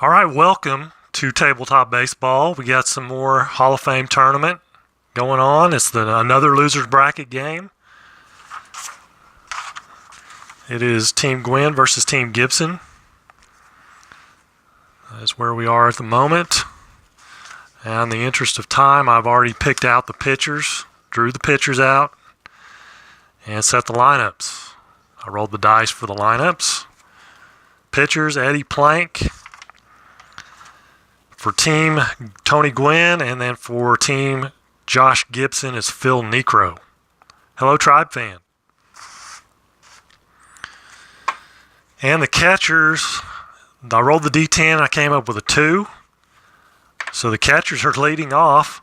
All right, welcome to Tabletop Baseball. We got some more Hall of Fame tournament going on. It's another loser's bracket game. It is Team Gwynn versus Team Gibson. That's where we are at the moment. And in the interest of time, I've already picked out the pitchers, drew the pitchers out, and set the lineups. I rolled the dice for the lineups. Pitchers, Eddie Plank for Team Tony Gwynn, and then for Team Josh Gibson is Phil Necro. Hello, Tribe fan. And the catchers, I rolled the D10, I came up with a 2. So the catchers are leading off,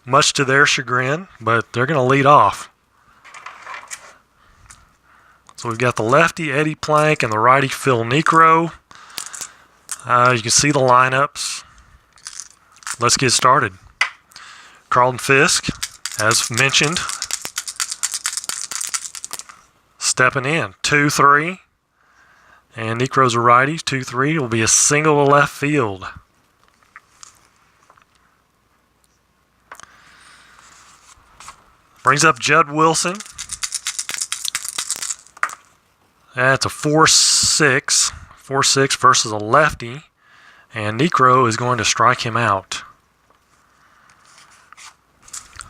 much to their chagrin, but they're going to lead off. So we've got the lefty, Eddie Plank, and the righty, Phil Necro. You can see the lineups. Let's get started. Carlton Fisk, as mentioned, stepping in. 2-3. And Necro's a righty. 2-3 will be a single to left field. Brings up Judd Wilson. That's a 4-6. 4-6 versus a lefty, and Necro is going to strike him out.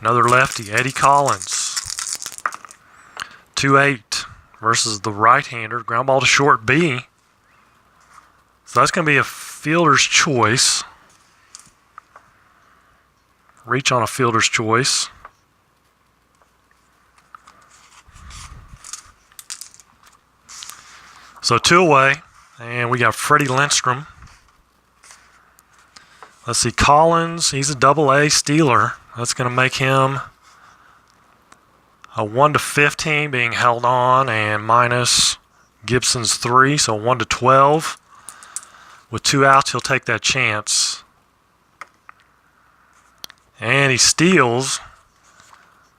Another lefty, Eddie Collins. 2-8 versus the right-hander, ground ball to short B. So that's going to be a fielder's choice. Reach on a fielder's choice. So 2 away. And we got Freddie Lindstrom. Let's see, Collins, he's a double-A stealer. That's going to make him a 1-15 being held on and minus Gibson's 3, so 1-12. With 2 outs, he'll take that chance. And he steals.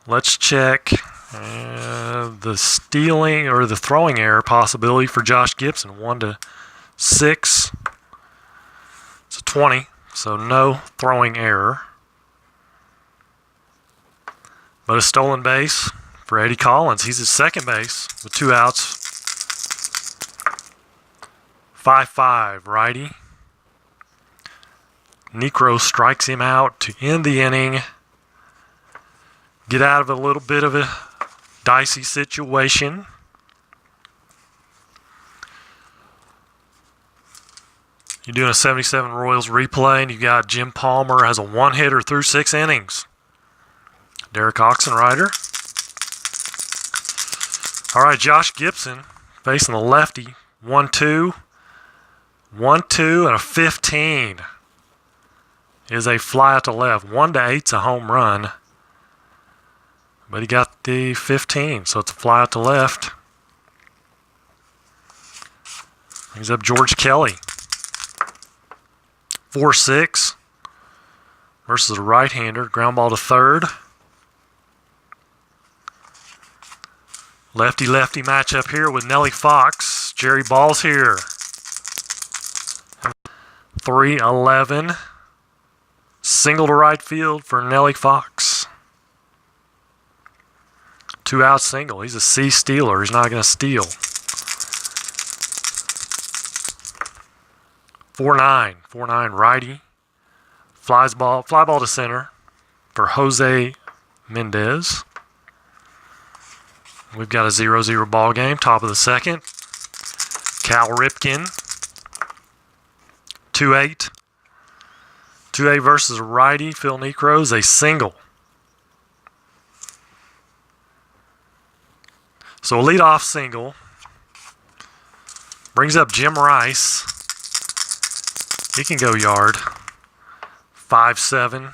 Let's check the stealing or the throwing error possibility for Josh Gibson. 1-6. It's a 20, so no throwing error. But a stolen base for Eddie Collins. He's at second base with 2 outs. 5-5, righty. Necro strikes him out to end the inning. Get out of a little bit of a dicey situation. You're doing a 77 Royals replay, and you got Jim Palmer has a 1-hitter through 6 innings. Derek Oxenrider. All right, Josh Gibson facing the lefty. 1-2. 1-2 and a 15 is a fly out to left. 1-8's a home run. But he got the 15, so it's a fly out to left. Brings up George Kelly. 4-6 versus a right-hander. Ground ball to third. Lefty-lefty matchup here with Nellie Fox. Jerry Ball's here. 3-11. Single to right field for Nellie Fox. 2-out single. He's a C stealer. He's not going to steal. 4-9. 4-9 righty. Fly ball to center for Jose Mendez. We've got a 0-0 ball game. Top of the second. Cal Ripken. 2-8. 2-8 versus a righty. Phil Necro's a single. So a leadoff single. Brings up Jim Rice. He can go yard. 5-7.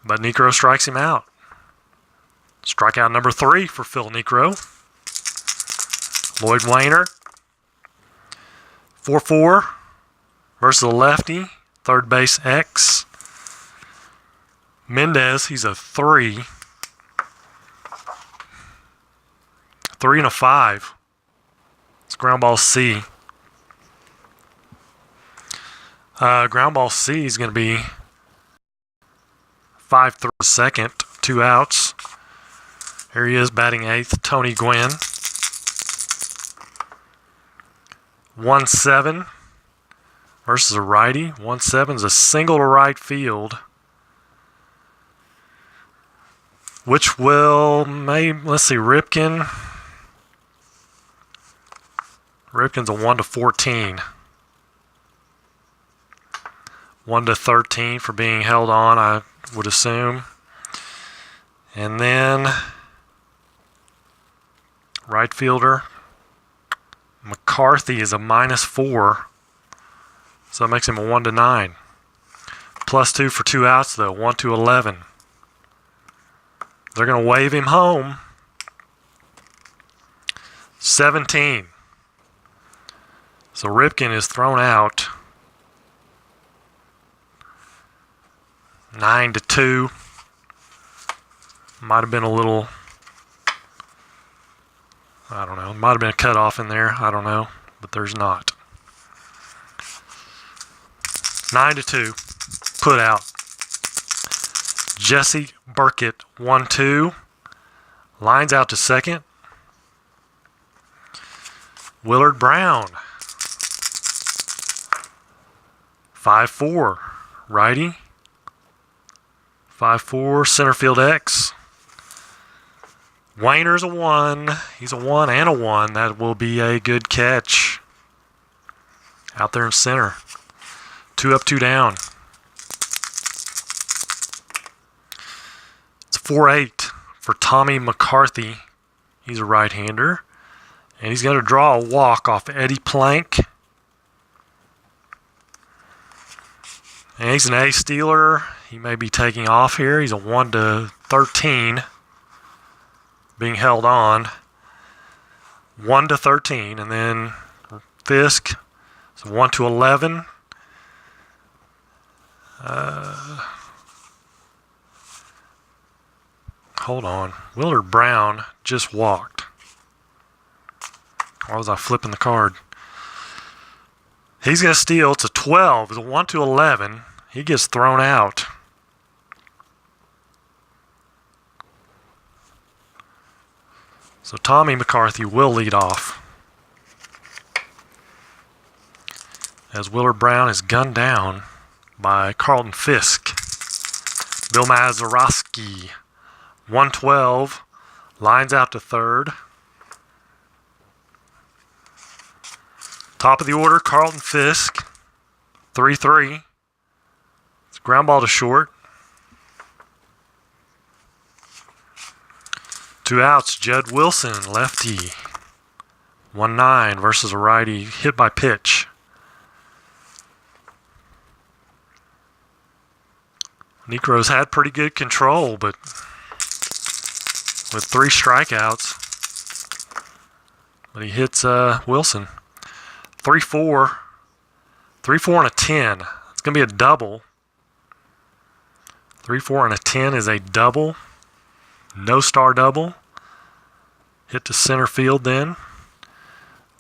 But Necro strikes him out. Strikeout number 3 for Phil Necro. Lloyd Wayner. 4-4 versus a lefty. Third base X. Mendez, he's a 3. 3 and a 5. It's ground ball C. Ground ball C is going to be 5-3 second, 2 outs. Here he is batting eighth, Tony Gwynn. 1-7 versus a righty. 1-7 is a single to right field, which will let's see, Ripken's a 1-14. 1-13 for being held on, I would assume. And then right fielder McCarthy is a -4, so that makes him a 1-9. +2 for 2 outs though, 1-11. They're going to wave him home. 17. So Ripken is thrown out. 9-2. Might have been a little, I don't know, might have been a cutoff in there, I don't know, but there's not. 9-2, put out. Jesse Burkett, 1-2, lines out to second. Willard Brown, 5-4, righty. 5-4, center field X. Wayner's a 1. He's a 1 and a 1. That will be a good catch. Out there in center. 2 up, 2 down. It's 4-8 for Tommy McCarthy. He's a right-hander. And he's going to draw a walk off Eddie Plank. And he's an A stealer. He may be taking off here. He's a 1-13. Being held on. 1-13. And then Fisk. So 1-11. Hold on. Willard Brown just walked. Why was I flipping the card? He's going to steal. It's a 12. It's a 1-11. He gets thrown out. So Tommy McCarthy will lead off. As Willard Brown is gunned down by Carlton Fisk. Bill Mazeroski, 1-12, lines out to third. Top of the order, Carlton Fisk, 3-3. It's a ground ball to short. 2 outs, Judd Wilson, lefty. 1-9 versus a righty, hit by pitch. Necro's had pretty good control, but with 3 strikeouts. But he hits Wilson. 3-4. 3-4 and a 10. It's going to be a double. 3-4 and a 10 is a double. No star double. Hit to center field then.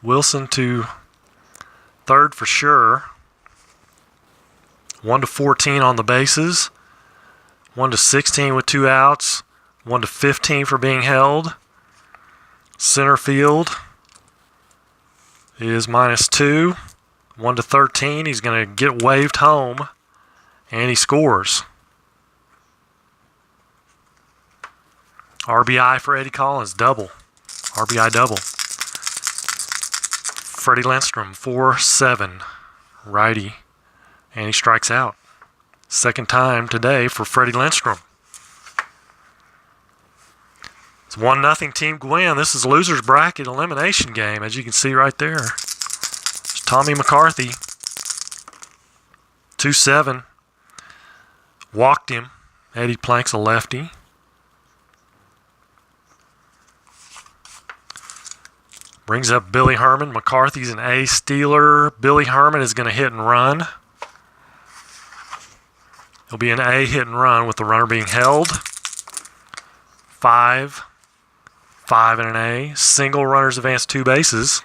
Wilson to third for sure. 1-14 on the bases. 1-16 with 2 outs. 1-15 for being held. Center field is -2. 1-13. He's going to get waved home. And he scores. RBI for Eddie Collins, double. RBI double. Freddie Lindstrom, 4-7, righty, and he strikes out. Second time today for Freddie Lindstrom. It's 1-0 Team Gwynn. This is loser's bracket elimination game, as you can see right there. It's Tommy McCarthy, 2-7, walked him. Eddie Plank's a lefty. Brings up Billy Herman. McCarthy's an A stealer. Billy Herman is going to hit and run. He'll be an A hit and run with the runner being held. 5 and an A. Single, runners advance 2 bases.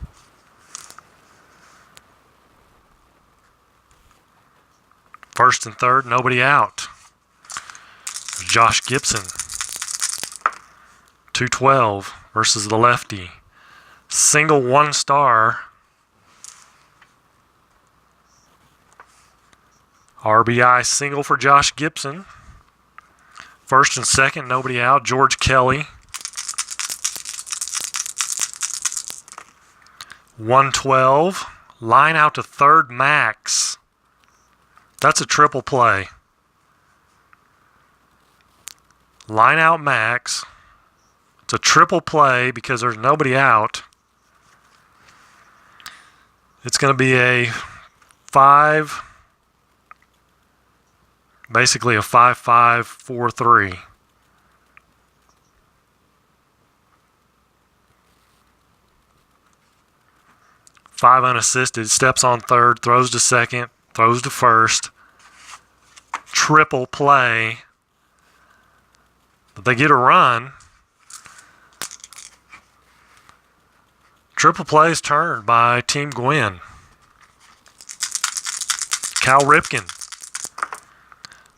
first and third, nobody out. Josh Gibson. 212 versus the lefty. Single 1 star. RBI single for Josh Gibson. First and second, nobody out. George Kelly. 112. Line out to third, Max. That's a triple play. Line out Max. It's a triple play because there's nobody out. It's going to be a 5, basically a 5-5-4-3. Five unassisted, steps on third, throws to second, throws to first. Triple play. But they get a run. Triple play is turned by Team Gwynn. Cal Ripken.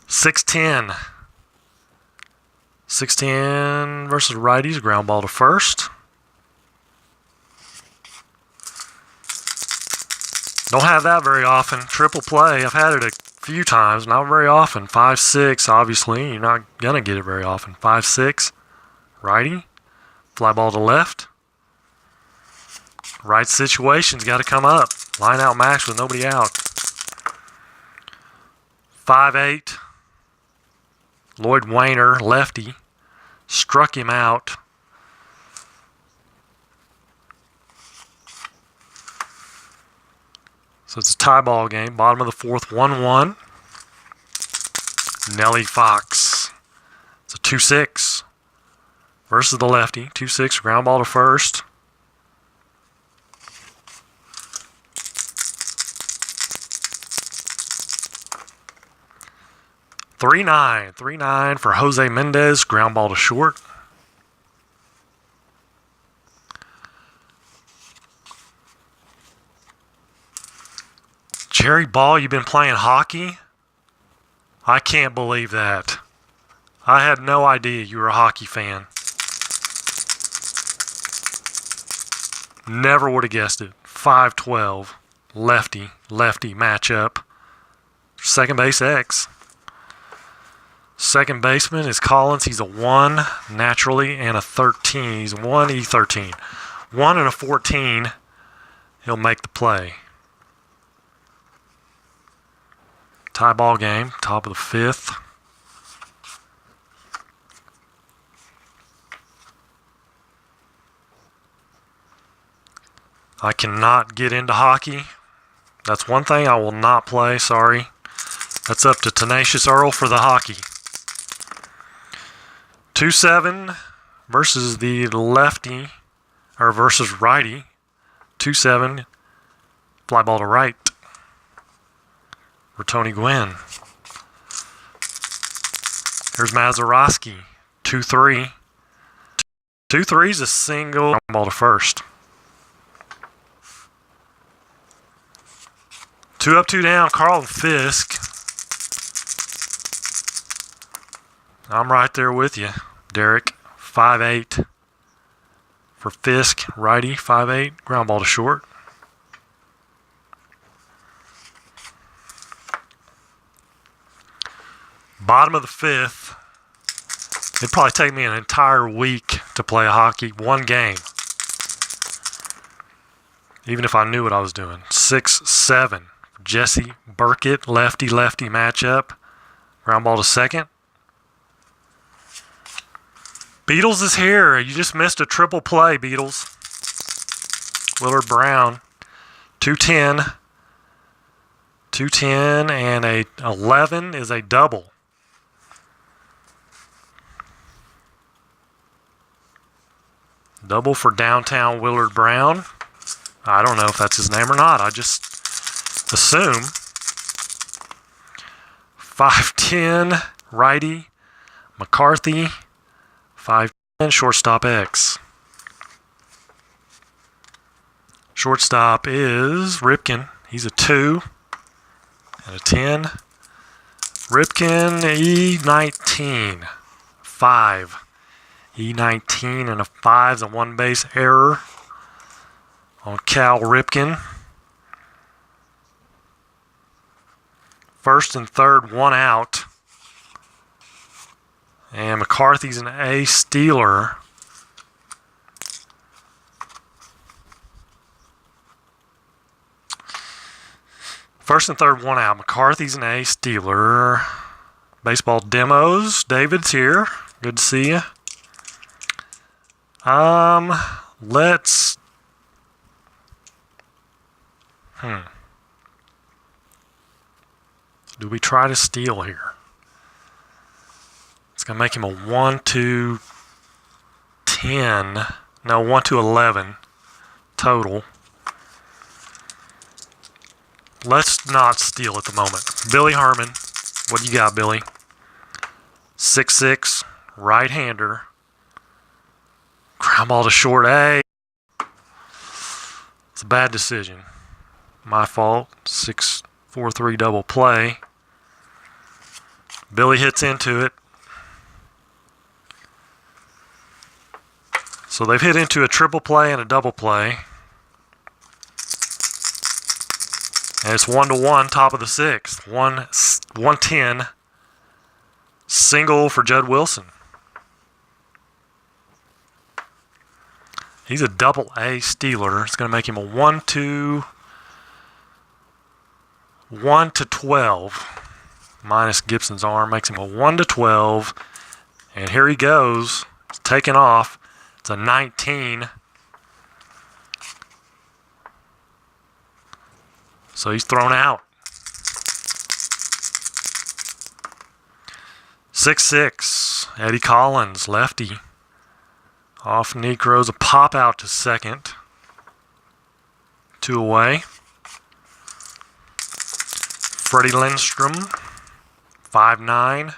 6-10. 6-10 versus righties. Ground ball to first. Don't have that very often. Triple play. I've had it a few times. Not very often. 5-6, obviously. You're not going to get it very often. 5-6. Righty. Fly ball to left. Right situation's got to come up. Line out Max with nobody out. 5-8. Lloyd Wayner, lefty, struck him out. So it's a tie ball game. Bottom of the fourth, 1-1. Nelly Fox. It's a 2-6 versus the lefty. 2-6, ground ball to first. Three-nine for Jose Mendez, ground ball to short. Jerry Ball, you've been playing hockey? I can't believe that. I had no idea you were a hockey fan. Never would have guessed it. 5-12, lefty matchup. Second base X. Second baseman is Collins. He's a 1 naturally and a 13. He's a 1 E13. 1 and a 14. He'll make the play. Tie ball game, top of the fifth. I cannot get into hockey. That's one thing I will not play, sorry. That's up to Tenacious Earl for the hockey. 2-7 versus the lefty, or versus righty. 2-7, fly ball to right for Tony Gwynn. Here's Mazeroski, 2-3. 2-3 is a single, ball to first. 2 up, 2 down, Carlton Fisk. I'm right there with you, Derek. 5-8 for Fisk, righty, 5-8, ground ball to short. Bottom of the fifth. It'd probably take me an entire week to play hockey, one game. Even if I knew what I was doing. 6-7. Jesse Burkett, lefty-lefty matchup. Ground ball to second. Beatles is here. You just missed a triple play, Beatles. Willard Brown. 2-10. 2-10 and a 11 is a double. Double for downtown Willard Brown. I don't know if that's his name or not. I just assume. 5-10 righty McCarthy. 5-10 shortstop X. Shortstop is Ripken. He's a 2 and a 10. Ripken, E19. 5. E19 and a 5 is a one base error on Cal Ripken. First and third, one out. And McCarthy's an A stealer. First and third, one out. McCarthy's an A stealer. Baseball demos. David's here. Good to see you. Let's. Do we try to steal here? It's going to make him a 1-10. No, 1-11 total. Let's not steal at the moment. Billy Herman. What do you got, Billy? 6'6", right-hander. Ground ball to short A. It's a bad decision. My fault. 6-4-3 double play. Billy hits into it. So they've hit into a triple play and a double play. And it's 1-1, top of the sixth. 110. Single for Judd Wilson. He's a double A stealer. It's going to make him a 1-12 minus Gibson's arm. Makes him a 1-12. And here he goes. It's taken off. It's a 19. So he's thrown out. 6-6. Eddie Collins, lefty. Off Necro's a pop out to second. 2 away. Freddie Lindstrom, 5'9",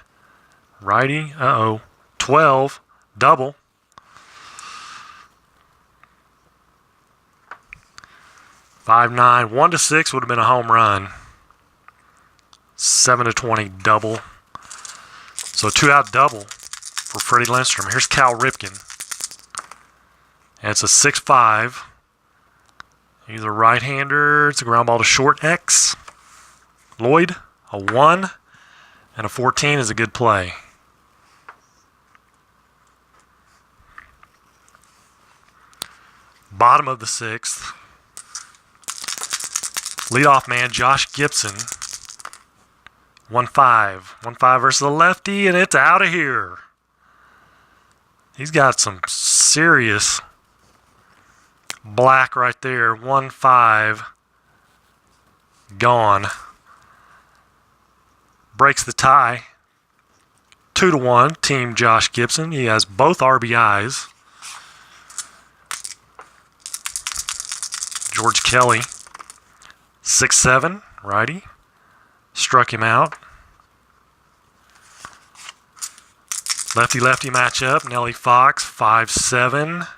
righty. 12, double. 5'9", 1-6 would have been a home run. 7-20 double. So 2-out double for Freddie Lindstrom. Here's Cal Ripken. And it's a 6'5". He's a right-hander. It's a ground ball to short X. Lloyd, a 1. And a 14 is a good play. Bottom of the sixth. Leadoff man Josh Gibson. 1-5. 1-5 versus the lefty, and it's out of here. He's got some serious black right there. 1-5. Gone. Breaks the tie. 2-1, team Josh Gibson. He has both RBIs. George Kelly, 6'7", righty. Struck him out. Lefty-lefty matchup. Nellie Fox, 5'7",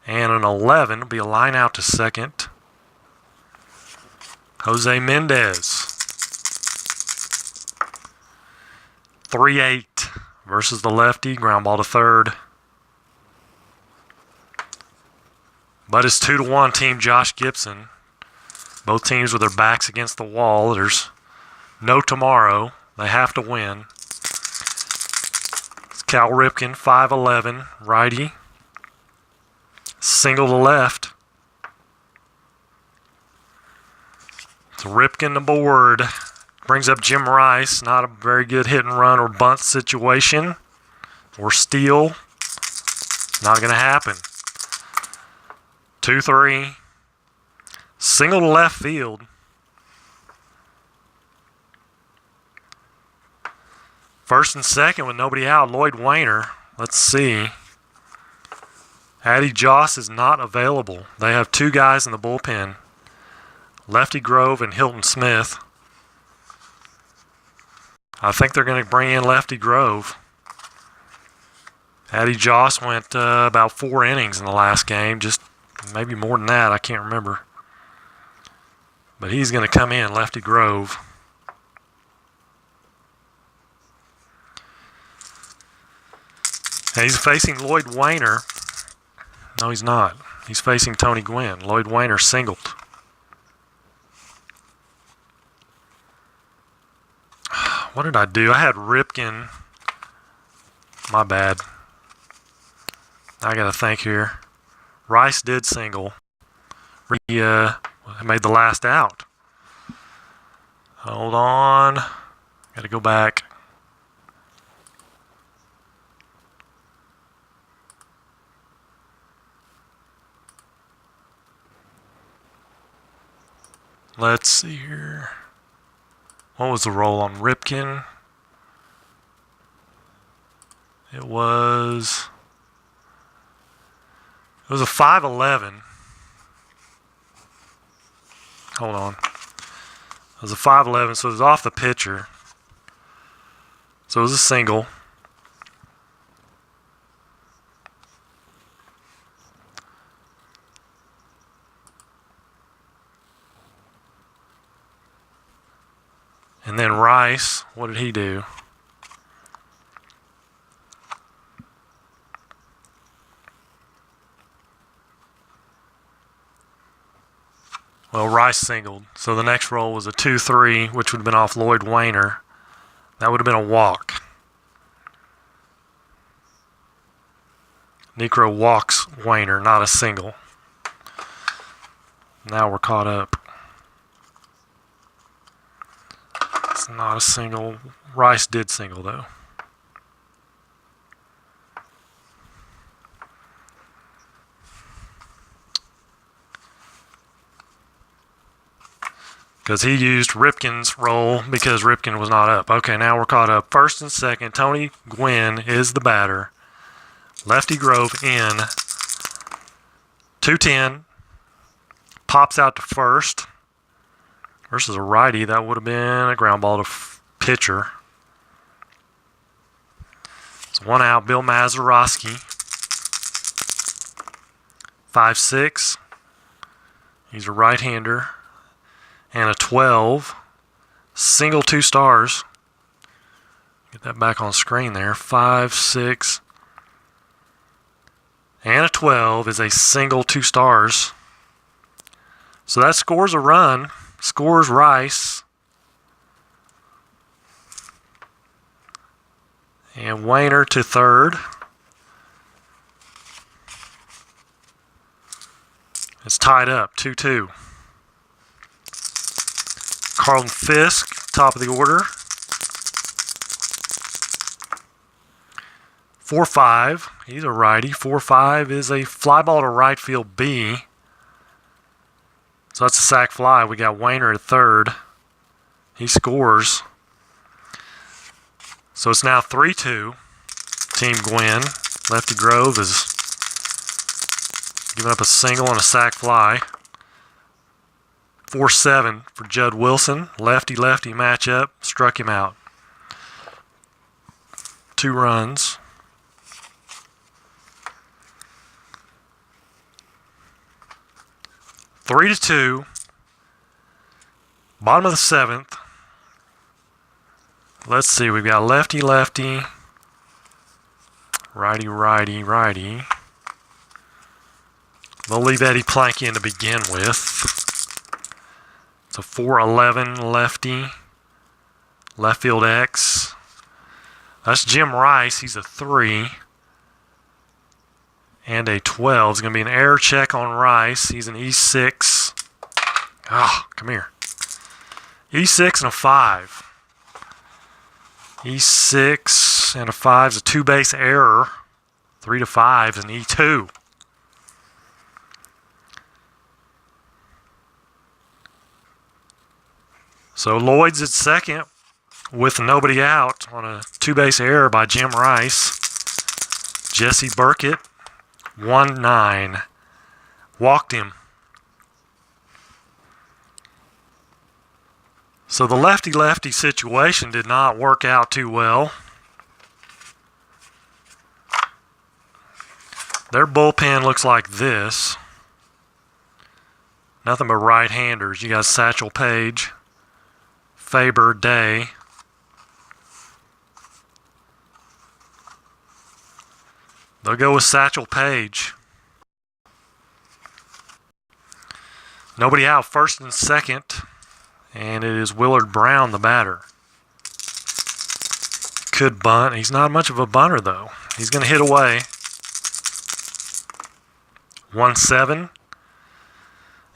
and an 11. Will be a line out to second. Jose Mendez, 3-8 versus the lefty. Ground ball to third. But it's 2-1, team Josh Gibson. Both teams with their backs against the wall. There's no tomorrow. They have to win. It's Cal Ripken, 5'11", righty. Single to left. It's Ripken aboard. Brings up Jim Rice. Not a very good hit and run or bunt situation. Or steal. Not going to happen. 2-3. Single to left field. First and second with nobody out. Lloyd Weiner. Let's see. Addy Joss is not available. They have 2 guys in the bullpen. Lefty Grove and Hilton Smith. I think they're going to bring in Lefty Grove. Addy Joss went about 4 innings in the last game. Just maybe more than that. I can't remember. But he's going to come in, Lefty Grove. And he's facing Lloyd Wayner. No, he's not. He's facing Tony Gwynn. Lloyd Wayner singled. What did I do? I had Ripken. My bad. I got to think here. Rice did single. He made the last out. Hold on. Got to go back. Let's see here. What was the roll on Ripken? It was a 5-11. Hold on. It was a 5-11, so it was off the pitcher. So it was a single. And then Rice, what did he do? Well, Rice singled. So the next roll was a 2-3, which would have been off Lloyd Wayner. That would have been a walk. Necro walks Wayner, not a single. Now we're caught up. It's not a single. Rice did single, though. Because he used Ripken's roll because Ripken was not up. Okay, now we're caught up. First and second, Tony Gwynn is the batter. Lefty Grove in. 2-10. Pops out to first. Versus a righty, that would have been a ground ball to pitcher. It's one out, Bill Mazeroski. 5-6. He's a right-hander. And a 12. Single 2 stars. Get that back on screen there. 5, 6. And a 12 is a single 2 stars. So that scores a run. Scores Rice. And Wayner to third. It's tied up, 2-2. Carlton Fisk, top of the order. 4-5. He's a righty. 4-5 is a fly ball to right field B. So that's a sac fly. We got Wayner at third. He scores. So it's now 3-2. Team Gwynn. Lefty Grove is giving up a single and a sac fly. 4-7 for Judd Wilson. Lefty-lefty matchup. Struck him out. 2 runs. Three to 2. Bottom of the 7th. Let's see. We've got lefty-lefty. Righty-righty-righty. They'll leave Eddie Planky in to begin with. It's a 4-11 lefty. Left field X. That's Jim Rice. He's a 3. And a 12. It's going to be an error check on Rice. He's an E6. Ah, come here. E6 and a 5. E6 and a 5 is a 2-base error. 3 to 5 is an E2. So Lloyd's at second with nobody out on a 2-base error by Jim Rice. Jesse Burkett, 1-9. Walked him. So the lefty-lefty situation did not work out too well. Their bullpen looks like this. Nothing but right-handers. You got Satchel Paige, Faber, Day. They'll go with Satchel Paige. Nobody out, first and second. And it is Willard Brown, the batter. Could bunt. He's not much of a bunter, though. He's going to hit away. 1-7.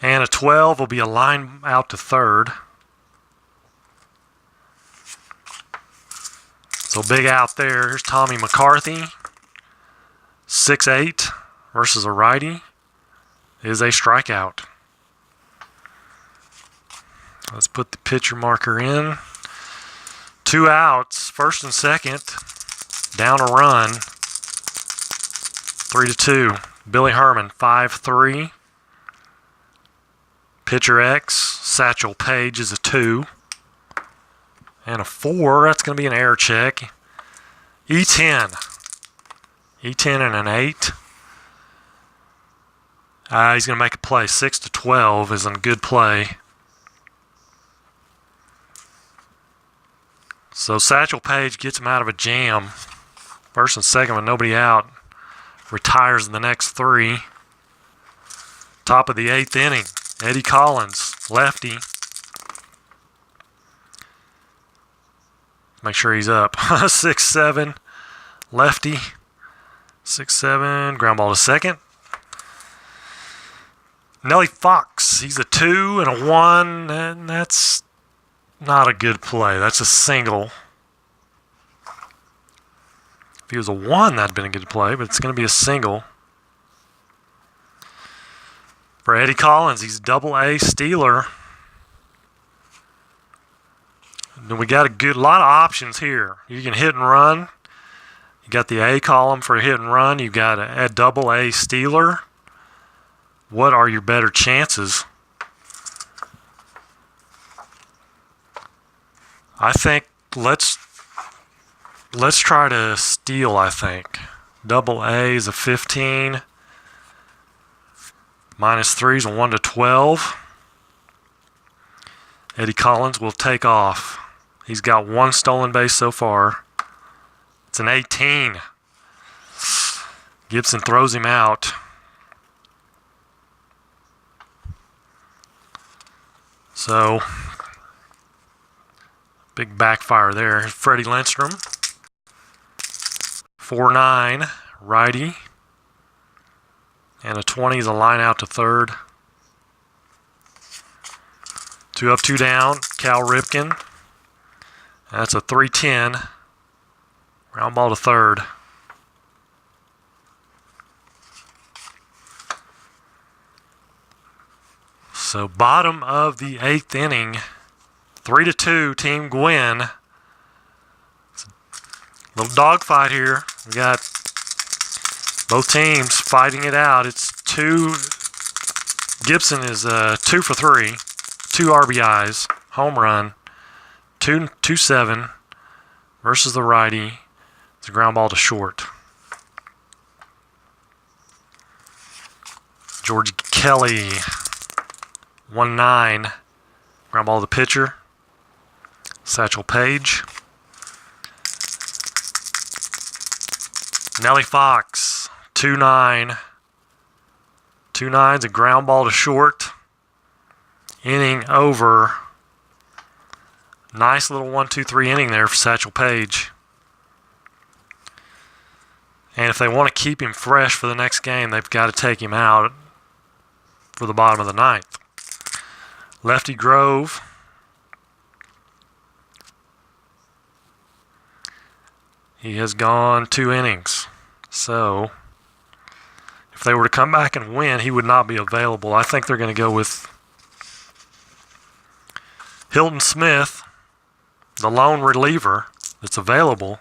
And a 12 will be a line out to third. So big out there. Here's Tommy McCarthy. 6'8" versus a righty. Is a strikeout. Let's put the pitcher marker in. 2 outs, first and second. Down a run. 3-2. Billy Herman, 5-3. Pitcher X, Satchel Paige is a 2. And a 4, that's going to be an error check. E10. E10 and an 8. He's going to make a play. 6-12 is a good play. So Satchel Paige gets him out of a jam. First and second with nobody out. Retires in the next 3. Top of the 8th inning. Eddie Collins, lefty. Make sure he's up. 6-7, lefty. 6-7, ground ball to second. Nellie Fox, he's a 2 and a 1, and that's not a good play. That's a single. If he was a 1, that'd been a good play, but it's going to be a single. For Eddie Collins, he's double-A stealer. And we got a lot of options here. You can hit and run. You got the A column for hit and run. You got a double-A stealer. What are your better chances? I think let's try to steal, I think. Double A is a 15. -3 is a 1-12. Eddie Collins will take off. He's got 1 stolen base so far. It's an 18. Gibson throws him out. So, big backfire there. Freddie Lindstrom. 4-9, righty. And a 20 is a line out to third. 2 up, 2 down. Cal Ripken. That's a 3-10. Ground ball to third. So bottom of the 8th inning. 3-2, Team Gwynn. Little dogfight here. We got both teams fighting it out. It's 2. Gibson is 2 for 3. 2 RBIs. Home run. 2-7 versus the righty. It's a ground ball to short. George Kelly. 1-9. Ground ball to the pitcher. Satchel Paige. Nellie Fox, 2-9. 2-9's a ground ball to short. Inning over. Nice little 1-2-3 inning there for Satchel Paige. And if they want to keep him fresh for the next game, they've got to take him out for the bottom of the 9th. Lefty Grove. He has gone 2 innings. So, if they were to come back and win, he would not be available. I think they're going to go with Hilton Smith, the lone reliever that's available.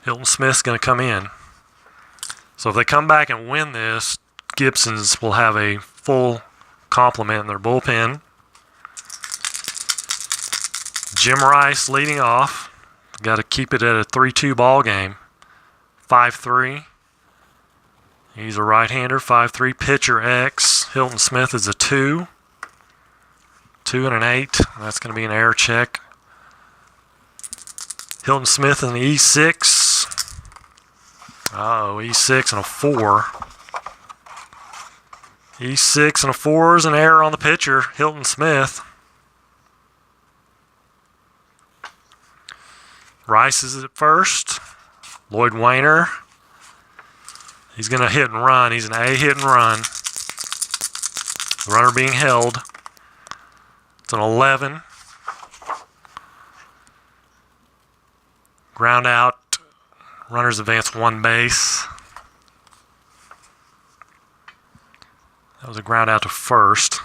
Hilton Smith's going to come in. So if they come back and win this, Gibsons will have a full complement in their bullpen. Jim Rice leading off. Got to keep it at a 3-2 ball game. 5-3. He's a right-hander. 5-3. Pitcher X. Hilton Smith is a 2. 2 and an 8. That's going to be an error check. Hilton Smith in the E6. Uh-oh, E6 and a 4. E6 and a 4 is an error on the pitcher, Hilton Smith. Rice is at first. Lloyd Wayner. He's going to hit and run. He's an A hit and run. The runner being held. It's an 11. Ground out. Runners advance 1 base. That was a ground out to first.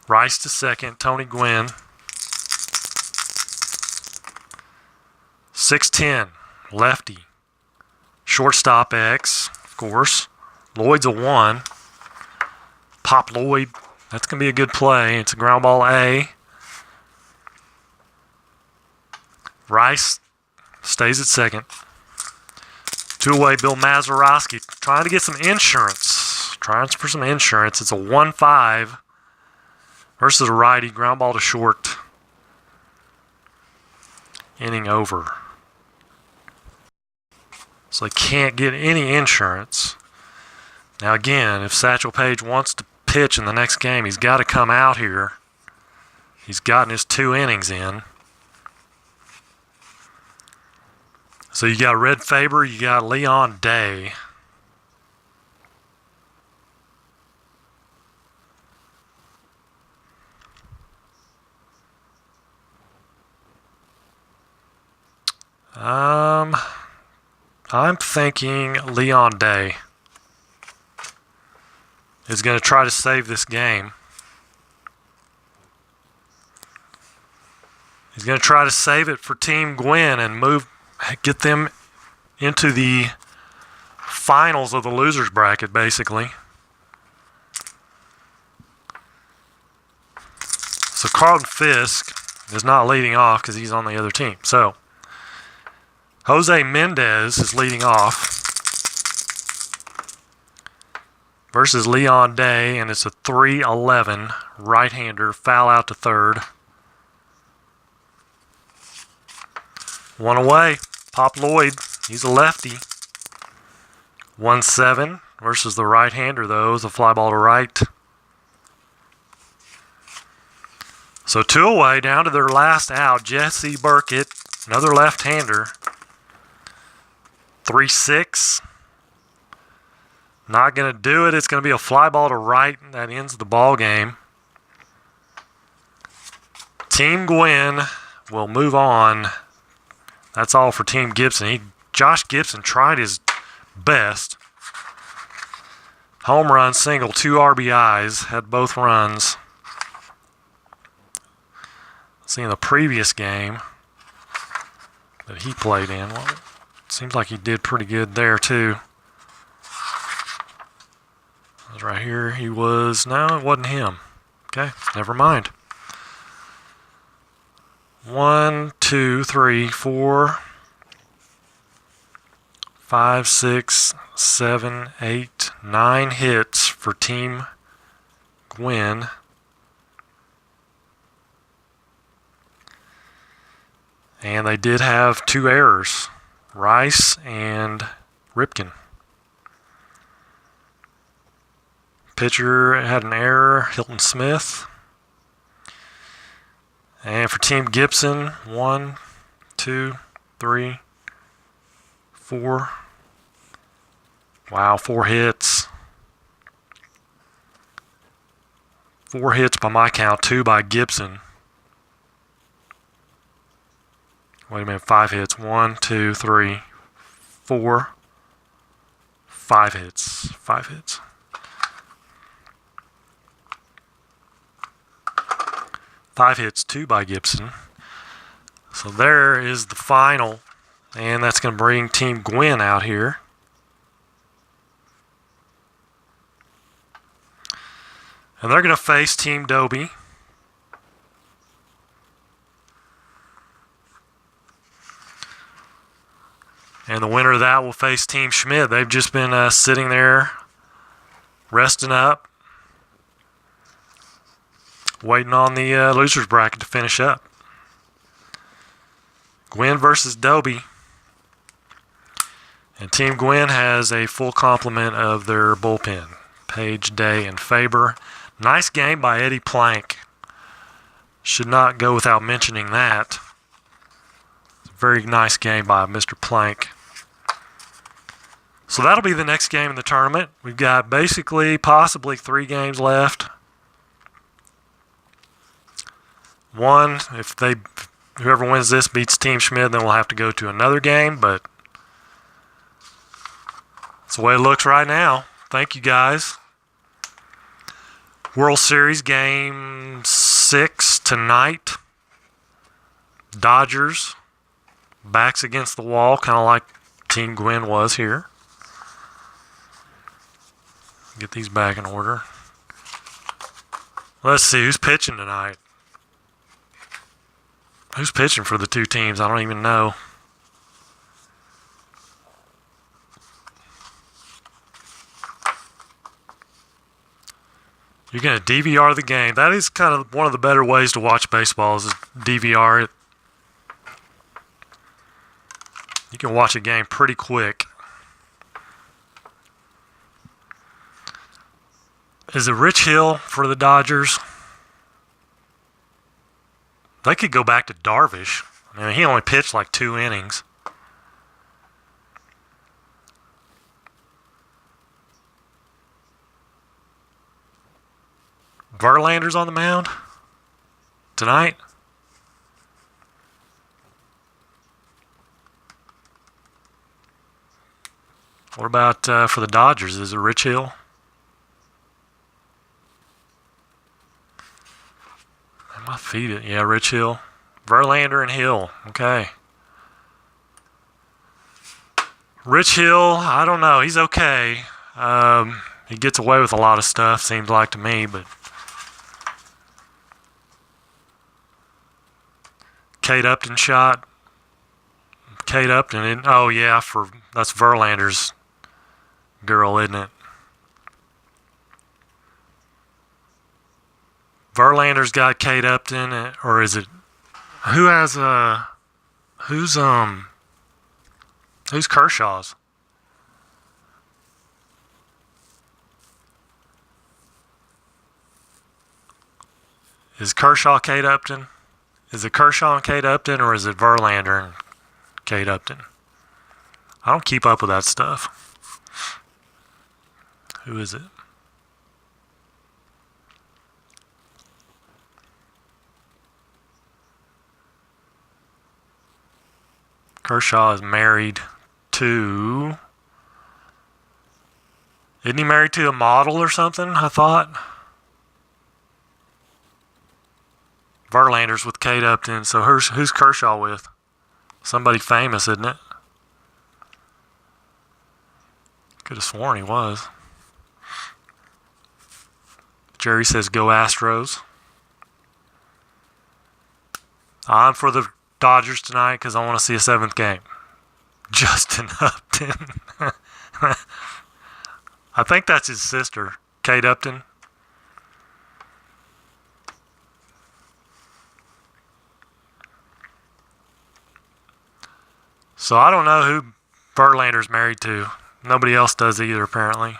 Rice to second. Tony Gwynn. 6-10. Lefty. Shortstop X, of course. Lloyd's a 1. Pop Lloyd. That's going to be a good play. It's a ground ball A. Rice stays at second. 2-away Bill Mazeroski trying to get some insurance. Trying for some insurance. It's a 1-5 versus a righty. Ground ball to short. Inning over. So they can't get any insurance. Now again, if Satchel Paige wants to pitch in the next game, he's got to come out here. He's gotten his 2 innings in. So you got Red Faber, you got Leon Day. I'm thinking Leon Day is going to try to save this game. He's going to try to save it for Team Gwynn and get them into the finals of the losers bracket, basically. So Carlton Fisk is not leading off because he's on the other team. So Jose Mendez is leading off versus Leon Day, and it's a 3-11 right-hander, foul out to third. 1 away, Pop Lloyd, he's a lefty. 1-7 versus the right-hander, though, is a fly ball to right. So 2 away, down to their last out, Jesse Burkett, another left-hander. 3-6. Not going to do it. It's going to be a fly ball to right. That ends the ball game. Team Gwynn will move on. That's all for Team Gibson. Josh Gibson tried his best. Home run, single, 2 RBIs. Had both runs. See in the previous game that he played in. Well, seems like he did pretty good there, too. Right here, he was... No, it wasn't him. Okay, never mind. 1, 2, 3, 4, 5, 6, 7, 8, 9 hits for Team Gwynn. And they did have 2 errors. Rice and Ripken. Pitcher had an error, Hilton Smith. And for Team Gibson, 1, 2, 3, 4. Wow, 4 hits. 4 hits by my count, 2 by Gibson. Wait a minute, 5 hits. 1, 2, 3, 4. 5 hits. 5 hits. 5 hits, 2 by Gibson. So there is the final, and that's going to bring Team Gwynn out here. And they're going to face Team Dobie. And the winner of that will face Team Schmidt. They've just been sitting there, resting up, waiting on the losers bracket to finish up. Gwynn versus Dobie. And Team Gwynn has a full complement of their bullpen. Page, Day, and Faber. Nice game by Eddie Plank. Should not go without mentioning that. Very nice game by Mr. Plank. So that'll be the next game in the tournament. We've got basically possibly 3 games left. One, if whoever wins this beats Team Schmidt, then we'll have to go to another game, but that's the way it looks right now. Thank you, guys. World Series Game 6 tonight. Dodgers. Backs against the wall, kind of like Team Gwynn was here. Get these back in order. Let's see, who's pitching tonight? Who's pitching for the 2 teams? I don't even know. You're going to DVR the game. That is kind of one of the better ways to watch baseball is DVR it. You can watch a game pretty quick. Is it Rich Hill for the Dodgers? They could go back to Darvish. I mean, he only pitched like 2 innings. Verlander's on the mound tonight. What about for the Dodgers? Is it Rich Hill? My feet, yeah, Rich Hill. Verlander and Hill, okay. Rich Hill, I don't know, he's okay. He gets away with a lot of stuff, seems like to me, but Kate Upton shot. Kate Upton, oh yeah, that's Verlander's girl, isn't it? Verlander's got Kate Upton, or is it who's Kershaw's? Is Kershaw Kate Upton? Is it Kershaw and Kate Upton, or is it Verlander and Kate Upton? I don't keep up with that stuff. Who is it? Kershaw is married to... Isn't he married to a model or something, I thought? Verlander's with Kate Upton, so who's Kershaw with? Somebody famous, isn't it? Could have sworn he was. Jerry says go Astros. I'm for the Dodgers tonight because I want to see a 7th game. Justin Upton. I think that's his sister, Kate Upton. So I don't know who Verlander's married to. Nobody else does either, apparently.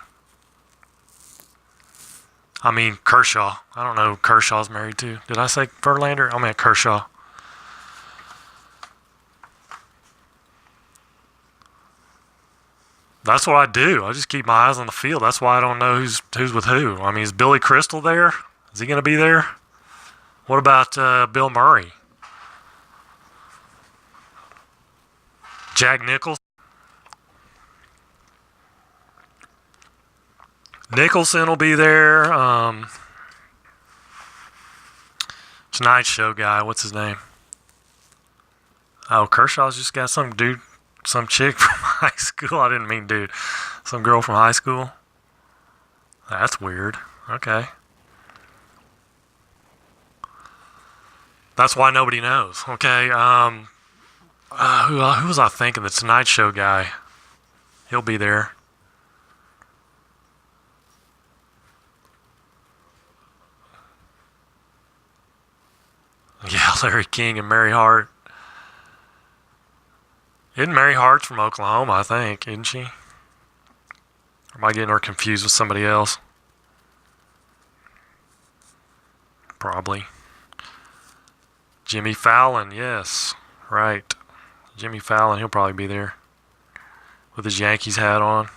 I mean, Kershaw. I don't know who Kershaw's married to. Did I say Verlander? I meant Kershaw. That's what I do. I just keep my eyes on the field. That's why I don't know who's with who. I mean, is Billy Crystal there? Is he going to be there? What about Bill Murray? Jack Nicholson? Nicholson will be there. Tonight Show guy. What's his name? Oh, Kershaw's just got some dude. Some chick from high school. I didn't mean dude. Some girl from high school. That's weird. Okay. That's why nobody knows. Okay. Who was I thinking? The Tonight Show guy. He'll be there. Yeah, Larry King and Mary Hart. Isn't Mary Hart's from Oklahoma, I think, isn't she? Or am I getting her confused with somebody else? Probably. Jimmy Fallon, yes. Right. Jimmy Fallon, he'll probably be there. With his Yankees hat on.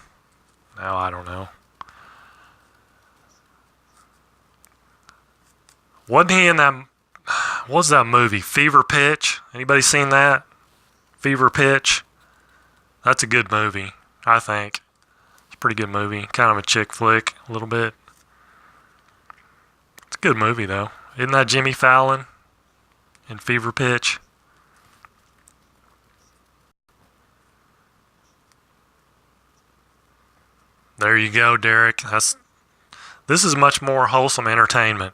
No, I don't know. Wasn't he in that... What was that movie? Fever Pitch? Anybody seen that? Fever Pitch? That's a good movie, I think. It's a pretty good movie. Kind of a chick flick, a little bit. It's a good movie, though. Isn't that Jimmy Fallon in Fever Pitch? There you go, Derek. This is much more wholesome entertainment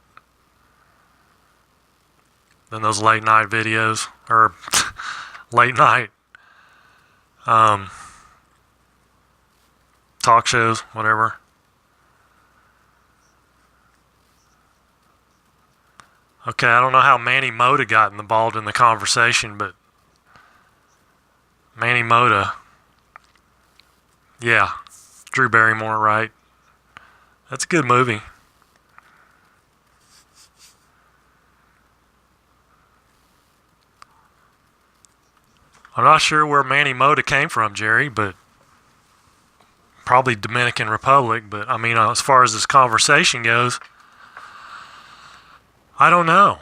than those late night videos or late night talk shows, whatever. Okay, I don't know how Manny Mota got involved in the conversation, but Manny Mota, yeah, Drew Barrymore, right? That's a good movie. I'm not sure where Manny Mota came from, Jerry, but probably Dominican Republic. But I mean, as far as this conversation goes, I don't know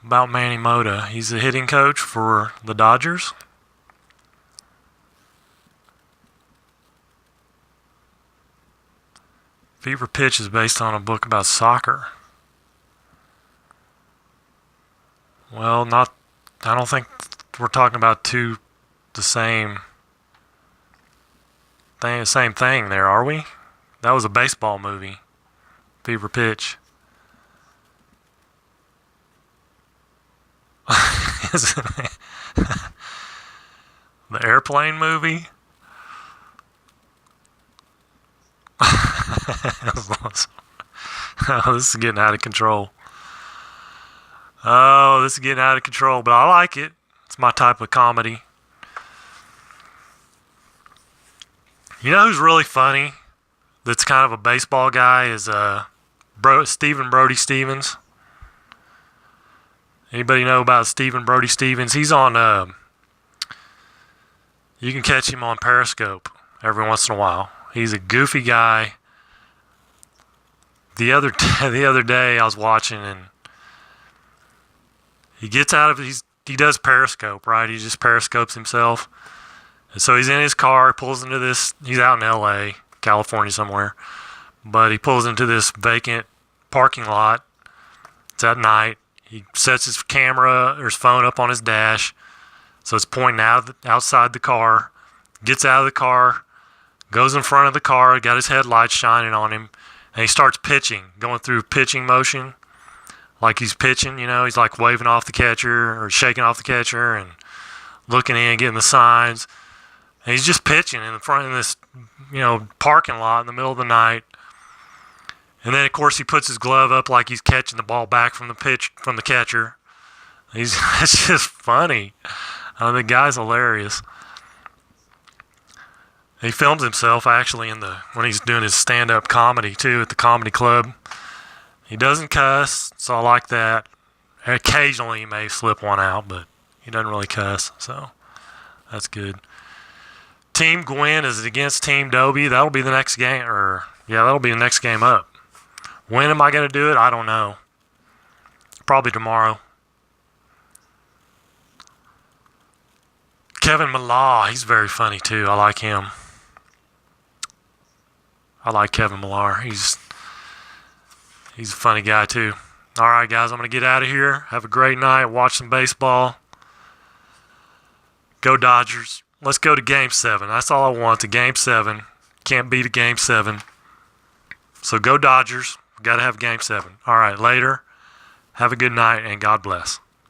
about Manny Mota. He's the hitting coach for the Dodgers. Fever Pitch is based on a book about soccer. Well, not. I don't think we're talking about the same thing there, are we? That was a baseball movie. Fever Pitch. The airplane movie? Oh, this is getting out of control. Oh, this is getting out of control, but I like it. It's my type of comedy. You know who's really funny? That's kind of a baseball guy is Stephen Brody Stevens. Anybody know about Stephen Brody Stevens? He's on. You can catch him on Periscope every once in a while. He's a goofy guy. The other day I was watching and he gets out of he does Periscope, right? He just Periscopes himself. And so he's in his car, pulls into this, he's out in LA, California somewhere, but he pulls into this vacant parking lot. It's at night. He sets his camera or his phone up on his dash, so it's pointing outside the car, gets out of the car, goes in front of the car, got his headlights shining on him, and he starts pitching, going through pitching motion, like he's pitching, he's like waving off the catcher or shaking off the catcher and looking in, getting the signs. And he's just pitching in front of this, parking lot in the middle of the night. And then, of course, he puts his glove up like he's catching the ball back from the catcher. It's just funny. The guy's hilarious. He films himself actually when he's doing his stand-up comedy too at the comedy club. He doesn't cuss, so I like that. Occasionally he may slip one out, but he doesn't really cuss, so that's good. Team Gwynn is against Team Dobie. That'll be the next game, that'll be the next game up. When am I going to do it? I don't know. Probably tomorrow. Kevin Millar, he's very funny too. I like him. I like Kevin Millar. He's a funny guy too. All right, guys, I'm going to get out of here. Have a great night. Watch some baseball. Go Dodgers. Let's go to Game 7. That's all I want, to Game 7. Can't beat a Game 7. So go Dodgers. Got to have Game 7. All right, later. Have a good night, and God bless.